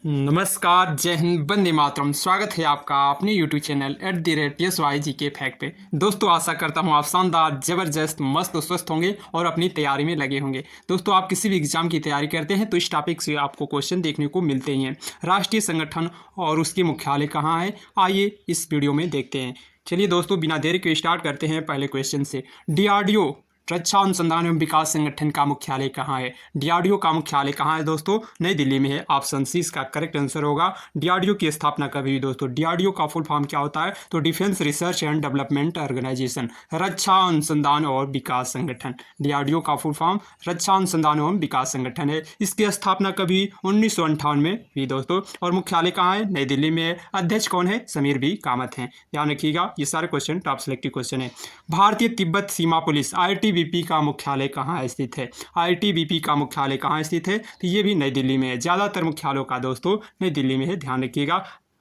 नमस्कार, जय हिंद, वंदे मातरम। स्वागत है आपका अपने यूट्यूब चैनल @PSYGK फैक्ट पे। दोस्तों, आशा करता हूँ आप शानदार, ज़बरदस्त, मस्त और स्वस्थ होंगे और अपनी तैयारी में लगे होंगे। दोस्तों, आप किसी भी एग्जाम की तैयारी करते हैं तो इस टॉपिक से आपको क्वेश्चन देखने को मिलते ही हैं। राष्ट्रीय संगठन और उसके मुख्यालय कहाँ है, आइए इस वीडियो में देखते हैं। चलिए दोस्तों, बिना देरी के स्टार्ट करते हैं पहले क्वेश्चन से। DRDO रक्षा अनुसंधान एवं विकास संगठन का मुख्यालय कहाँ है? DRDO का मुख्यालय कहाँ है दोस्तों? नई दिल्ली में है। ऑप्शन सी इसका करेक्ट आंसर होगा। DRDO की स्थापना कभी हुई दोस्तों? DRDO का फुल फॉर्म क्या होता है? तो defence research and development organisation, रक्षा अनुसंधान और विकास संगठन। DRDO का फुल फॉर्म रक्षा अनुसंधान एवं विकास संगठन है। इसकी स्थापना कभी 1958 में हुई दोस्तों। और मुख्यालय कहाँ है? नई दिल्ली में है। अध्यक्ष कौन है? समीर बी कामत हैं। ध्यान रखिएगा, ये सारे क्वेश्चन टॉप सिलेक्टिव क्वेश्चन है। भारतीय तिब्बत सीमा पुलिस ITBP का मुख्यालय कहाँ स्थित है? ITBP का मुख्यालय कहाँ स्थित है? तो ये भी नई दिल्ली में है। ज़्यादातर मुख्यालयों का दोस्तों नई दिल्ली में है, ध्यान रखिएगा।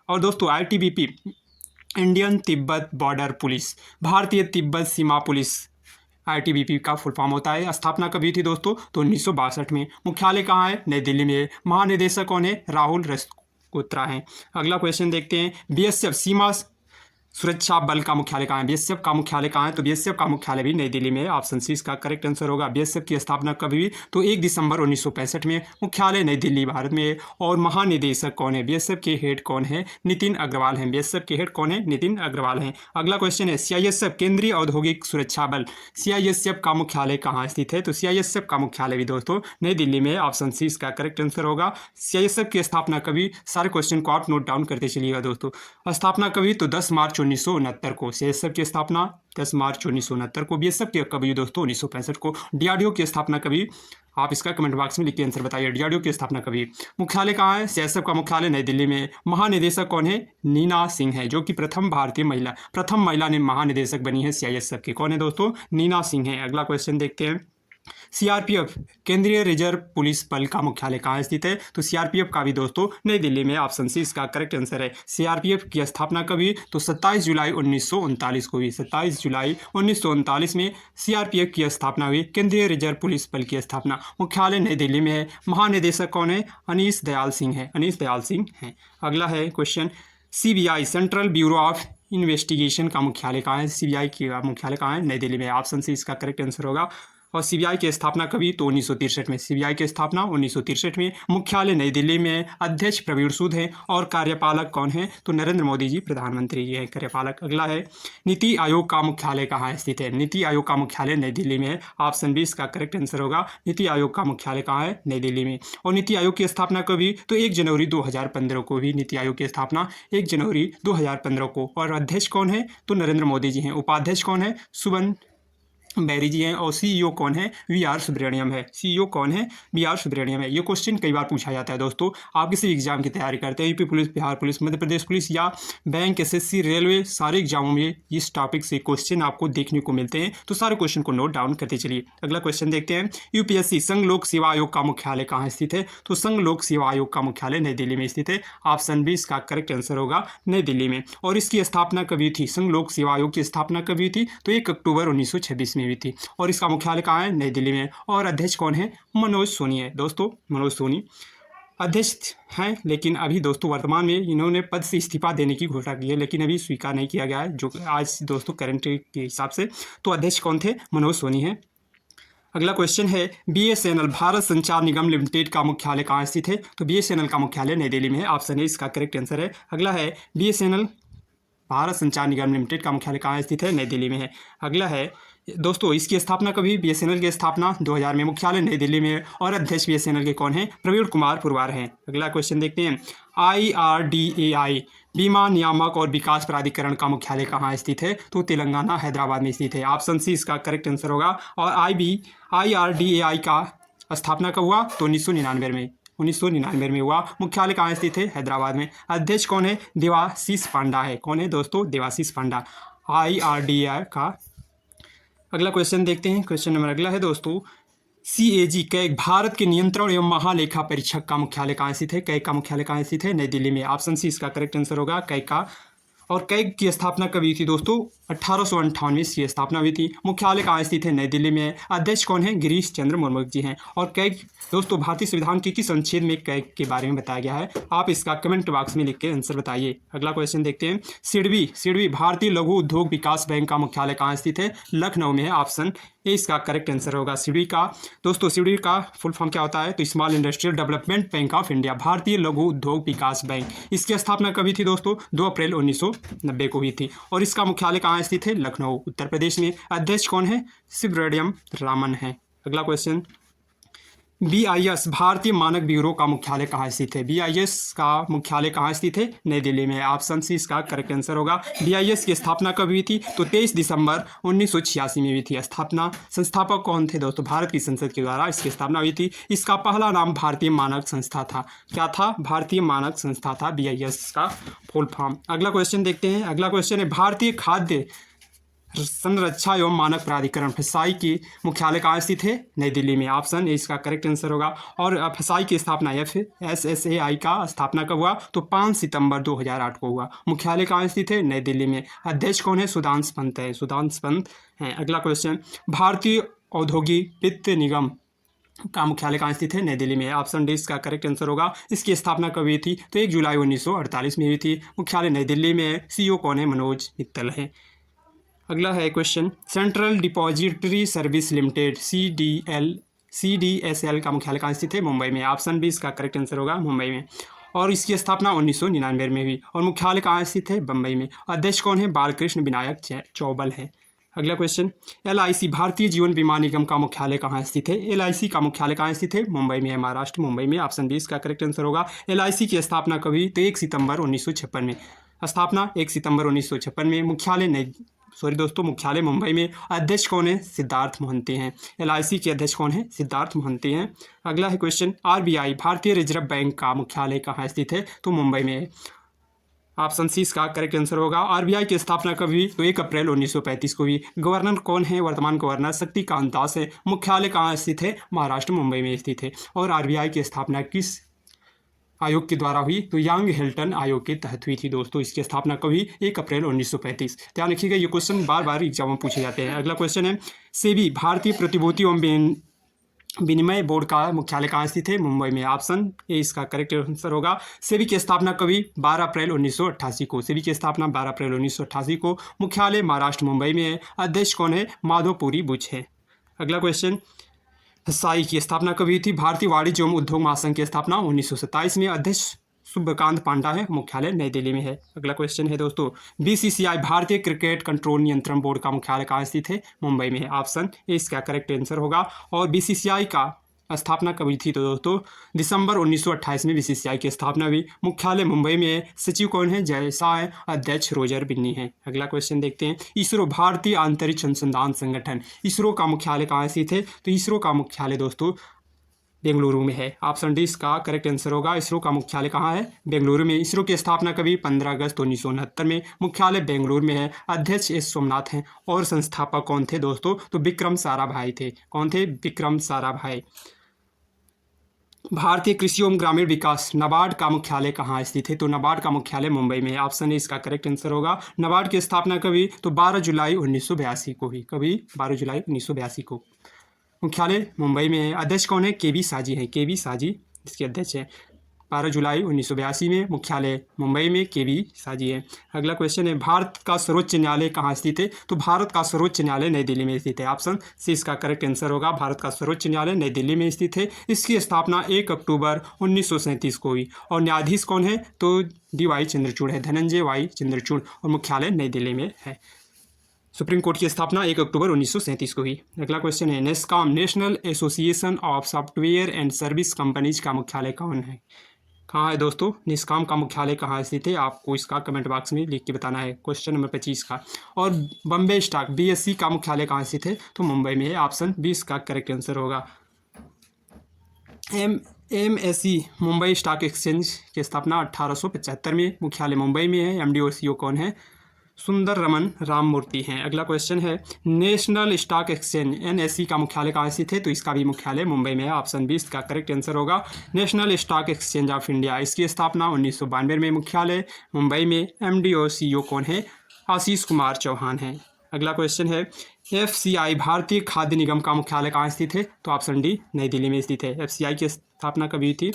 और दोस्तों, ITBP Indian Tibet border police, भारतीय तिब्बत सीमा पुलिस, ITBP का फुल फॉर्म होता है। स्थापना कभी थी दोस्तों? तो 1962 में। मुख्यालय कहाँ है? नई दिल्ली में है। महानिदेशक कौन है? राहुल रजपुत्रा हैं। अगला क्वेश्चन देखते हैं। BSF सीमा सुरक्षा बल का मुख्यालय कहाँ है? BSF का मुख्यालय कहाँ है? तो BSF का मुख्यालय भी नई दिल्ली में है। ऑप्शन सी इसका करेक्ट आंसर होगा। BSF की स्थापना कभी हुई? तो 1 दिसंबर 1965 में। मुख्यालय नई दिल्ली भारत में है। और महानिदेशक कौन है? BSF के हेड कौन है? नितिन अग्रवाल हैं। BSF के हेड कौन है? नितिन अग्रवाल हैं। अगला क्वेश्चन है CISF केंद्रीय औद्योगिक सुरक्षा बल, CISF का मुख्यालय कहाँ स्थित है? तो CISF का मुख्यालय भी दोस्तों नई दिल्ली में है। ऑप्शन सी इसका करेक्ट आंसर होगा। CISF की स्थापना कभी? सारे क्वेश्चन को आप नोट डाउन करते चलिएगा दोस्तों। स्थापना कभी? तो 10 मार्च 1969 को। CISF की स्थापना 10 मार्च 1969 को। BSF की कभी दोस्तों? 1965 को। DRDO की स्थापना कभी? आप इसका कमेंट बॉक्स में लिख के आंसर बताइए। DRDO की स्थापना कभी? मुख्यालय कहाँ है? CISF का मुख्यालय नई दिल्ली में है। महानिदेशक कौन है? नीना सिंह है, जो कि प्रथम महिला ने महानिदेशक बनी है CISF की। कौन है दोस्तों? नीना सिंह है। अगला क्वेश्चन देखते हैं। CRPF केंद्रीय रिजर्व पुलिस बल का मुख्यालय कहाँ स्थित है? तो CRPF का भी दोस्तों नई दिल्ली में। ऑप्शन सी इसका करेक्ट आंसर है। CRPF की स्थापना कभी? तो 27 जुलाई 1939 को हुई। 27 जुलाई 1939 में CRPF की स्थापना हुई। केंद्रीय रिजर्व पुलिस बल की स्थापना। मुख्यालय नई दिल्ली में है। महानिदेशक कौन है? अनीश दयाल सिंह है। अनीश दयाल सिंह हैं। अगला है question. CBI central bureau of investigation का मुख्यालय कहाँ है? CBI का मुख्यालय कहाँ है? नई दिल्ली में। ऑप्शन सी इसका करेक्ट आंसर होगा। और CBI की स्थापना कभी? तो 1963 में। CBI की स्थापना 1963 में। मुख्यालय नई दिल्ली में। अध्यक्ष प्रवीण सूद हैं। और कार्यपालक कौन है? तो नरेंद्र मोदी जी प्रधानमंत्री जी हैं कार्यपालक। अगला है। नीति आयोग का मुख्यालय कहाँ स्थित है? नीति आयोग का मुख्यालय नई दिल्ली में है। ऑप्शन बी इसका करेक्ट आंसर होगा। नीति आयोग का मुख्यालय कहाँ है? नई दिल्ली में। और नीति आयोग की स्थापना कभी? तो 1 जनवरी 2015 को भी नीति आयोग की स्थापना 1 जनवरी 2015 को। और अध्यक्ष कौन है? तो नरेंद्र मोदी जी हैं। उपाध्यक्ष कौन है? सुबन बैरी जी हैं। और CEO कौन है? VR सुब्रमण्यम है। CEO कौन है? VR सुब्रमण्यम है। ये क्वेश्चन कई बार पूछा जाता है दोस्तों। आप किसी एग्जाम की तैयारी करते हैं, UP police, Bihar police, Madhya Pradesh police या बैंक, SSC, रेलवे, सारे एग्जामों में इस टॉपिक से क्वेश्चन आपको देखने को मिलते हैं। तो सारे क्वेश्चन को नोट डाउन करते चलिए। अगला क्वेश्चन देखते हैं। UPSC संघ लोक सेवा आयोग का मुख्यालय कहाँ स्थित है? तो संघ लोक सेवा आयोग का मुख्यालय नई दिल्ली में स्थित है। ऑप्शन बी इसका करेक्ट आंसर होगा। नई दिल्ली में। और इसकी स्थापना कभी थी? संघ लोक सेवा आयोग की स्थापना कभी थी? तो 1 अक्टूबर 1926 में हुई थी। और इसका मुख्यालय कहाँ है? नई दिल्ली में। और अध्यक्ष कौन है? मनोज सोनी है दोस्तों। मनोज सोनी अध्यक्ष हैं, लेकिन अभी दोस्तों वर्तमान में इन्होंने पद से इस्तीफा देने की घोषणा की है, लेकिन अभी स्वीकार नहीं किया गया है, जो आज दोस्तों करंट के हिसाब से। तो अध्यक्ष कौन थे? मनोज सोनी हैं। अगला क्वेश्चन है। BSNL भारत संचार निगम लिमिटेड का मुख्यालय कहाँ स्थित है? तो BSNL का मुख्यालय नई दिल्ली में है। ऑप्शन ए इसका करेक्ट आंसर है। अगला है। BSNL भारत संचार निगम लिमिटेड का मुख्यालय कहाँ स्थित है? नई दिल्ली में है। अगला है दोस्तों, इसकी स्थापना कभी? BSNL की स्थापना 2000 में। मुख्यालय नई दिल्ली में। और अध्यक्ष BSNL के कौन है? प्रवीण कुमार पुरवार हैं। अगला क्वेश्चन देखते हैं। IRDAI बीमा नियामक और विकास प्राधिकरण का मुख्यालय कहाँ स्थित है? तो तेलंगाना हैदराबाद में स्थित है। ऑप्शन सी इसका करेक्ट आंसर होगा। और IRDAI का स्थापना कब हुआ? तो 1999 में हुआ। मुख्यालय कहाँ स्थित है? हैदराबाद में। अध्यक्ष कौन है? देवाशीष पांडा है। कौन है दोस्तों? देवाशीष पांडा IRDAI का। अगला क्वेश्चन देखते हैं। क्वेश्चन नंबर अगला है दोस्तों। CAG कैग भारत के नियंत्रण एवं महालेखा परीक्षक का मुख्यालय कहाँ स्थित है? कैग का मुख्यालय कहाँ स्थित है? नई दिल्ली में। ऑप्शन सी इसका करेक्ट आंसर होगा। कैग का। और कैग की स्थापना कभी थी दोस्तों? 1898 इसकी स्थापना हुई थी। मुख्यालय कहाँ स्थित है? नई दिल्ली में। अध्यक्ष कौन है? गिरीश चंद्र मुर्मू जी हैं। और कैग दोस्तों भारतीय संविधान के किस अनुच्छेद में कैग के बारे में बताया गया है? आप इसका कमेंट बॉक्स में लिख के आंसर बताइए। अगला क्वेश्चन देखते हैं। सिडबी भारतीय लघु उद्योग विकास बैंक का मुख्यालय कहाँ स्थित है? लखनऊ में है। ऑप्शन ए इसका करेक्ट आंसर होगा। सिडबी का दोस्तों सिडबी का फुल फॉर्म क्या होता है? तो small industrial development bank of India, भारतीय लघु उद्योग विकास बैंक। इसकी स्थापना कभी थी दोस्तों? 2 अप्रैल 1990 को हुई थी। और इसका मुख्यालय कहाँ स्थित है? लखनऊ उत्तर प्रदेश में। अध्यक्ष कौन है? सुब्रमण्यम रामन है। अगला क्वेश्चन। BIS भारतीय मानक ब्यूरो का मुख्यालय कहाँ स्थित है? BIS का मुख्यालय कहाँ स्थित है? नई दिल्ली में। ऑप्शन सी इसका करेक्ट आंसर होगा। BIS की स्थापना कब हुई थी? तो 23 दिसंबर 1986 में हुई थी स्थापना। संस्थापक कौन थे दोस्तों? भारत की संसद के द्वारा इसकी स्थापना हुई थी। इसका पहला नाम भारतीय मानक संस्था था। क्या था? भारतीय मानक संस्था था BIS का फुल फॉर्म। अगला क्वेश्चन देखते हैं। अगला क्वेश्चन है भारतीय खाद्य संरक्षा एवं मानक प्राधिकरण फसाई की मुख्यालय कहाँ स्थित है? नई दिल्ली में। ऑप्शन ए इसका करेक्ट आंसर होगा। और फसाई की स्थापना FSSAI का स्थापना कब हुआ? तो 5 सितंबर 2008 को हुआ। मुख्यालय कहाँ स्थित है? नई दिल्ली में। अध्यक्ष कौन है? सुधांशु पंत है। सुधांशु पंत हैं। अगला क्वेश्चन। भारतीय औद्योगिक वित्त निगम का मुख्यालय कहाँ स्थित है? नई दिल्ली में। ऑप्शन डी इसका करेक्ट आंसर होगा। इसकी स्थापना कब हुई थी? तो 1 जुलाई 1948 में हुई थी। मुख्यालय नई दिल्ली में। CEO कौन है? मनोज मित्तल है। अगला है question. Central depository service limited CDSL का मुख्यालय कहाँ स्थित है? मुंबई में। ऑप्शन बी इसका करेक्ट आंसर होगा। मुंबई में। और इसकी स्थापना 1999 में हुई। और मुख्यालय कहाँ स्थित है? बम्बई में। अध्यक्ष कौन है? बालकृष्ण विनायक चौबल है। अगला क्वेश्चन। LIC भारतीय जीवन बीमा निगम का मुख्यालय कहाँ स्थित है? LIC का मुख्यालय कहाँ स्थित है? मुंबई में है। महाराष्ट्र मुंबई में। ऑप्शन बी इसका करेक्ट आंसर होगा। LIC की स्थापना कभी? तो 1 सितंबर 1956 में। स्थापना 1 सितंबर 1956 में। मुख्यालय मुंबई में। अध्यक्ष कौन है? सिद्धार्थ मोहंती हैं। LIC के अध्यक्ष कौन है? सिद्धार्थ मोहंती हैं। अगला है क्वेश्चन। RBI भारतीय रिजर्व बैंक का मुख्यालय कहाँ स्थित है? तो मुंबई में है। ऑप्शन सी इसका करेक्ट आंसर होगा। RBI की स्थापना कब हुई? तो 1 अप्रैल 1935 को हुई। गवर्नर कौन है? वर्तमान गवर्नर शक्तिकांत दास है। मुख्यालय कहाँ स्थित है? महाराष्ट्र मुंबई में स्थित है। और RBI की स्थापना किस आयोग के द्वारा हुई? तो यंग हिल्टन आयोग के तहत हुई थी दोस्तों। इसकी स्थापना कब हुई? 1 अप्रैल 1935। ध्यान रखिएगा ये क्वेश्चन बार बार एग्जाम में पूछे जाते हैं। अगला क्वेश्चन है। सेबी भारतीय प्रतिभूति एवं विनिमय बोर्ड का मुख्यालय कहाँ स्थित है? मुंबई में। ऑप्शन ए इसका करेक्ट आंसर होगा। सेबी की स्थापना कभी? 12 अप्रैल 1988 को। सेबी की स्थापना 12 अप्रैल 1988 को। मुख्यालय महाराष्ट्र मुंबई में है। अध्यक्ष कौन है? माधवपुरी बुच है। अगला क्वेश्चन। साई की स्थापना कब हुई थी? भारतीय वाणिज्य एवं उद्योग महासंघ की स्थापना 1927 में। अध्यक्ष शुभकांत पांडा है। मुख्यालय नई दिल्ली में है। अगला क्वेश्चन है दोस्तों। BCCI भारतीय क्रिकेट कंट्रोल नियंत्रण बोर्ड का मुख्यालय कहाँ स्थित है? मुंबई में है। ऑप्शन ए इसका करेक्ट आंसर होगा। और BCCI का स्थापना कब हुई थी? तो दोस्तों दिसंबर 1928 में BCCI की स्थापना हुई। मुख्यालय मुंबई में है। सचिव कौन है? जय शाह है। अध्यक्ष रोजर बिन्नी है। अगला क्वेश्चन देखते हैं। इसरो भारतीय अंतरिक्ष अनुसंधान संगठन, इसरो का मुख्यालय कहाँ स्थित है? तो इसरो का मुख्यालय दोस्तों बेंगलुरु में है। ऑप्शन डी इसका करेक्ट आंसर होगा। इसरो का मुख्यालय कहाँ है? बेंगलुरु में। इसरो की स्थापना कभी? 15 अगस्त 1969 में। मुख्यालय बेंगलुरु में है। अध्यक्ष एस सोमनाथ हैं। और संस्थापक कौन थे दोस्तों? तो विक्रम साराभाई थे। कौन थे? विक्रम साराभाई। भारतीय कृषि एवं ग्रामीण विकास नाबार्ड का मुख्यालय कहाँ स्थित है? तो नाबार्ड का मुख्यालय मुंबई में है। ऑप्शन ए इसका करेक्ट आंसर होगा। नाबार्ड की स्थापना कभी? तो 12 जुलाई 1982 को हुई। कभी? 12 जुलाई 1982 को। मुख्यालय मुंबई में है। अध्यक्ष कौन है? केवी साजी हैं। केवी साजी इसके अध्यक्ष हैं। 12 जुलाई 1982 में। मुख्यालय मुंबई में। केवी साजी है। अगला क्वेश्चन है। भारत का सर्वोच्च न्यायालय कहाँ स्थित है? तो भारत का सर्वोच्च न्यायालय नई दिल्ली में स्थित है। ऑप्शन सी इसका करेक्ट आंसर होगा। भारत का सर्वोच्च न्यायालय नई दिल्ली में स्थित है। इसकी स्थापना 1 अक्टूबर 1937 को हुई। और न्यायाधीश कौन है? तो DY चंद्रचूड़ है। धनंजय Y चंद्रचूड़। और मुख्यालय नई दिल्ली में है। सुप्रीम कोर्ट की स्थापना 1 अक्टूबर 1937 को हुई। अगला क्वेश्चन है। NASSCOM national association of software and service companies का मुख्यालय कौन है? कहाँ है दोस्तों? नेस्कॉम का मुख्यालय कहाँ स्थित है? आपको इसका कमेंट बॉक्स में लिख के बताना है। क्वेश्चन नंबर 25 का। और बॉम्बे स्टॉक BSE का मुख्यालय कहाँ स्थित है? तो मुंबई में है। ऑप्शन 20 का करेक्ट आंसर होगा। MSE मुंबई स्टॉक एक्सचेंज की स्थापना 1875 में। मुख्यालय मुंबई में है। MD और CEO कौन है? सुंदर रमन राममूर्ति हैं। अगला क्वेश्चन है। नेशनल स्टॉक एक्सचेंज NSE का मुख्यालय कहाँ स्थित है? तो इसका भी मुख्यालय मुंबई में है। ऑप्शन 20 का करेक्ट आंसर होगा। National stock exchange of India, इसकी स्थापना 1992 में। मुख्यालय मुंबई में। MD और CEO कौन है? आशीष कुमार चौहान हैं। अगला क्वेश्चन है, FCI भारतीय खाद्य निगम का मुख्यालय कहाँ स्थित है? तो ऑप्शन डी नई दिल्ली में स्थित है। FCI की स्थापना कभी हुई थी?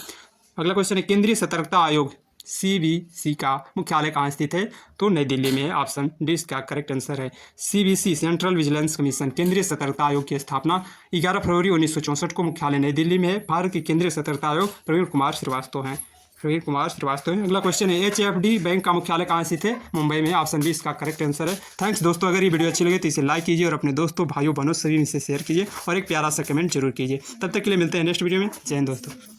अगला क्वेश्चन है, केंद्रीय सतर्कता आयोग CBC का मुख्यालय कहाँ स्थित है? तो नई दिल्ली में है। ऑप्शन डी इसका करेक्ट आंसर है। CBC सेंट्रल विजिलेंस कमीशन केंद्रीय सतर्कता आयोग की स्थापना 11 फरवरी 1964 को मुख्यालय नई दिल्ली में है। भारत के केंद्रीय सतर्कता आयोग प्रवीण कुमार श्रीवास्तव हैं। अगला क्वेश्चन है, HFD बैंक का मुख्यालय कहाँ स्थित है? मुंबई में। ऑप्शन बी इसका करेक्ट आंसर है। थैंक्स दोस्तों, अगर ये वीडियो अच्छी लगे तो इसे लाइक कीजिए और अपने दोस्तों भाइयों बहनों सभी में से शेयर कीजिए और एक प्यारा सा कमेंट जरूर कीजिए। तब तक के लिए मिलते हैं नेक्स्ट वीडियो में। जय हिंद दोस्तों।